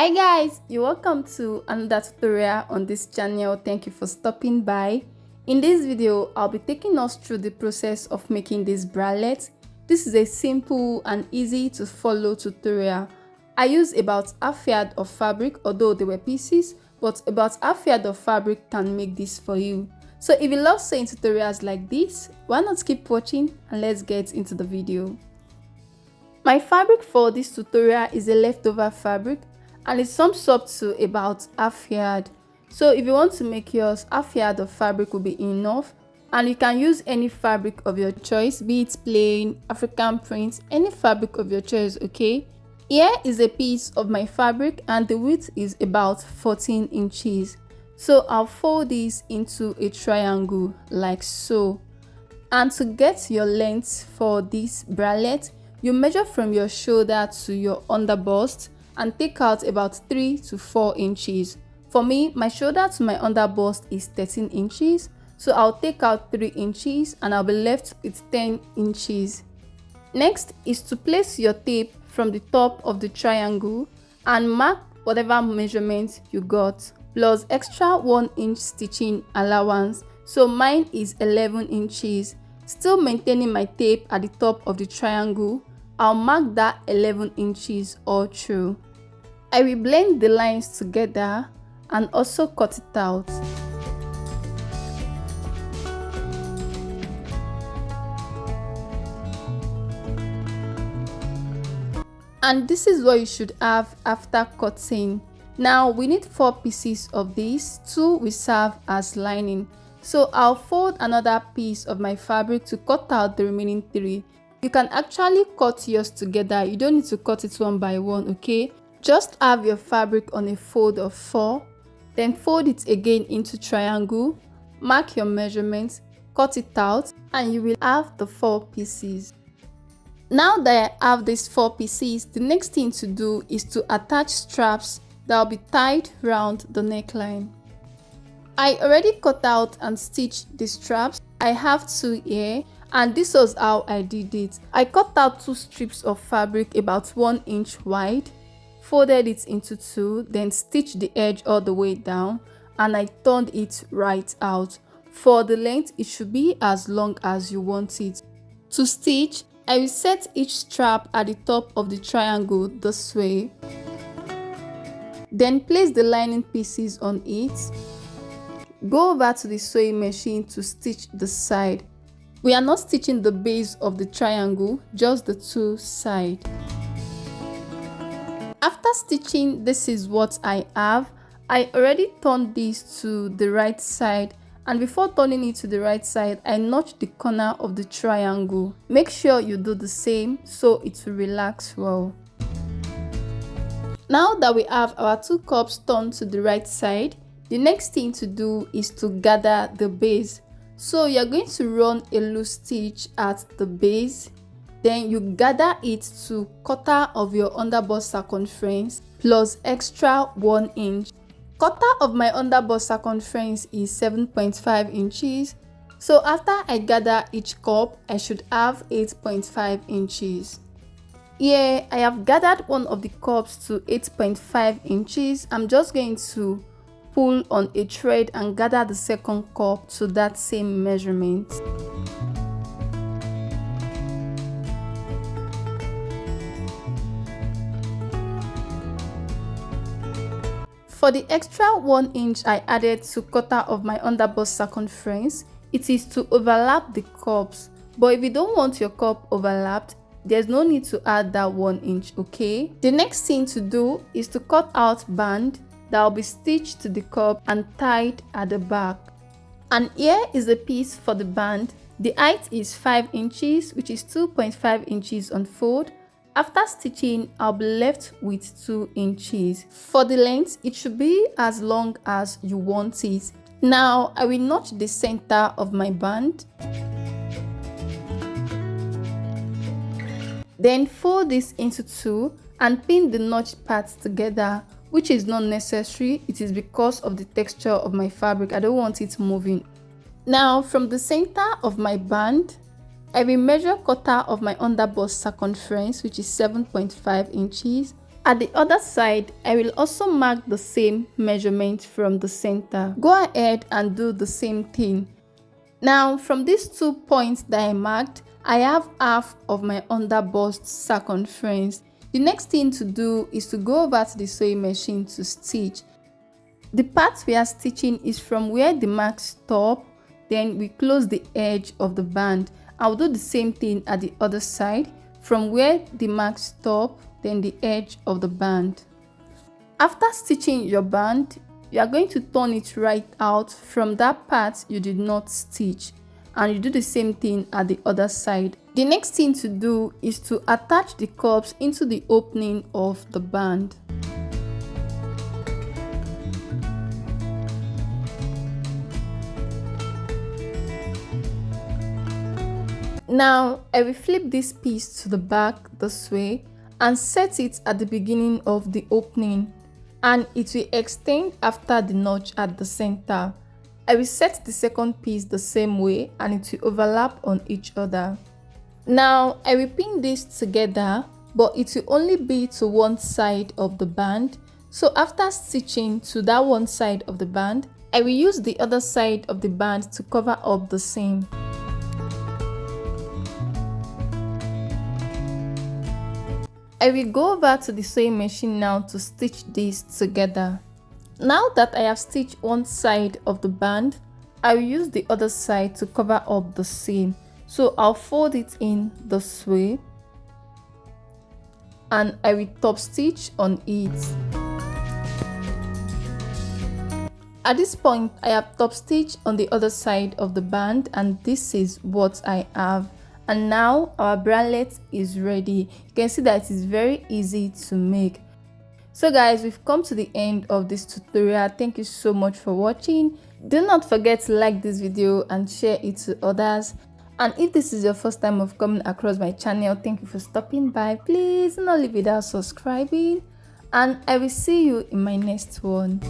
Hi guys, you're welcome to another tutorial on this channel. Thank you for stopping by. In this video, I'll be taking us through the process of making this bralette. This is a simple and easy to follow tutorial. I used about half yard of fabric, although they were pieces, but about half yard of fabric can make this for you. So if you love seeing tutorials like this, why not keep watching and let's get into the video. My fabric for this tutorial is a leftover fabric and it sums up to about half yard. So if you want to make yours, half yard of fabric will be enough, and you can use any fabric of your choice, be it plain, African print, any fabric of your choice. Okay, here is a piece of my fabric and the width is about 14 inches. So I'll fold this into a triangle like so, and to get your length for this bralette, you measure from your shoulder to your underbust and take out about 3 to 4 inches. For me, my shoulder to my underbust is 13 inches, so I'll take out 3 inches and I'll be left with 10 inches. Next is to place your tape from the top of the triangle and mark whatever measurement you got, plus extra 1 inch stitching allowance. So mine is 11 inches. Still maintaining my tape at the top of the triangle, I'll mark that 11 inches all through. I will blend the lines together and also cut it out. And this is what you should have after cutting. Now we need 4 pieces of this, 2 will serve as lining. So I'll fold another piece of my fabric to cut out the remaining 3. You can actually cut yours together, you don't need to cut it one by one, okay? Just have your fabric on a fold of 4, then fold it again into triangle, mark your measurements, cut it out, and you will have the 4 pieces. Now that I have these 4 pieces, the next thing to do is to attach straps that will be tied around the neckline. I already cut out and stitched the straps. I have 2 here, and this was how I did it. I cut out 2 strips of fabric about 1 inch wide, folded it into 2, then stitched the edge all the way down, and I turned it right out. For the length, it should be as long as you want it. To stitch, I will set each strap at the top of the triangle this way. Then place the lining pieces on it. Go over to the sewing machine to stitch the side. We are not stitching the base of the triangle, just the 2 sides. After stitching, this is what I have. I already turned this to the right side, and before turning it to the right side, I notched the corner of the triangle. Make sure you do the same so it will relax well. Now that we have our 2 cups turned to the right side, the next thing to do is to gather the base. So you're going to run a loose stitch at the base, then you gather it to 1/4 of your underbust circumference plus extra 1 inch. 1/4 of my underbust circumference is 7.5 inches. So after I gather each cup, I should have 8.5 inches. Here I have gathered one of the cups to 8.5 inches. I'm just going to pull on a thread and gather the second cup to that same measurement. For the extra 1 inch I added to 1/4 of my underbust circumference, it is to overlap the cups. But if you don't want your cup overlapped, there's no need to add that 1 inch, okay? The next thing to do is to cut out band that will be stitched to the cup and tied at the back. And here is the piece for the band. The height is 5 inches, which is 2.5 inches on fold. After stitching, I'll be left with 2 inches. For the length, it should be as long as you want it. Now, I will notch the center of my band. Then fold this into 2 and pin the notched parts together, which is not necessary. It is because of the texture of my fabric. I don't want it moving. Now, from the center of my band, I will measure 1/4 of my underbust circumference, which is 7.5 inches, At the other side, I will also mark the same measurement from the center. Go ahead and do the same thing. Now, from these 2 points that I marked, I have half of my under bust circumference. The next thing to do is to go over to the sewing machine to stitch. The part we are stitching is from where the marks stop, then we close the edge of the band. I'll do the same thing at the other side, from where the marks stop, then the edge of the band. After stitching your band, you are going to turn it right out from that part you did not stitch, and you do the same thing at the other side. The next thing to do is to attach the cups into the opening of the band. Now, I will flip this piece to the back this way and set it at the beginning of the opening, and it will extend after the notch at the center. I will set the second piece the same way and it will overlap on each other. Now, I will pin this together, but it will only be to one side of the band. So after stitching to that one side of the band, I will use the other side of the band to cover up the seam. I will go over to the sewing machine now to stitch this together. Now that I have stitched one side of the band, I will use the other side to cover up the seam. So I'll fold it in this way and I will top stitch on it. At this point, I have top stitched on the other side of the band, and this is what I have. And now our bralette is ready. You can see that it is very easy to make. So guys, we've come to the end of this tutorial. Thank you so much for watching. Do not forget to like this video and share it to others. And if this is your first time of coming across my channel, thank you for stopping by. Please do not leave without subscribing, and I will see you in my next one.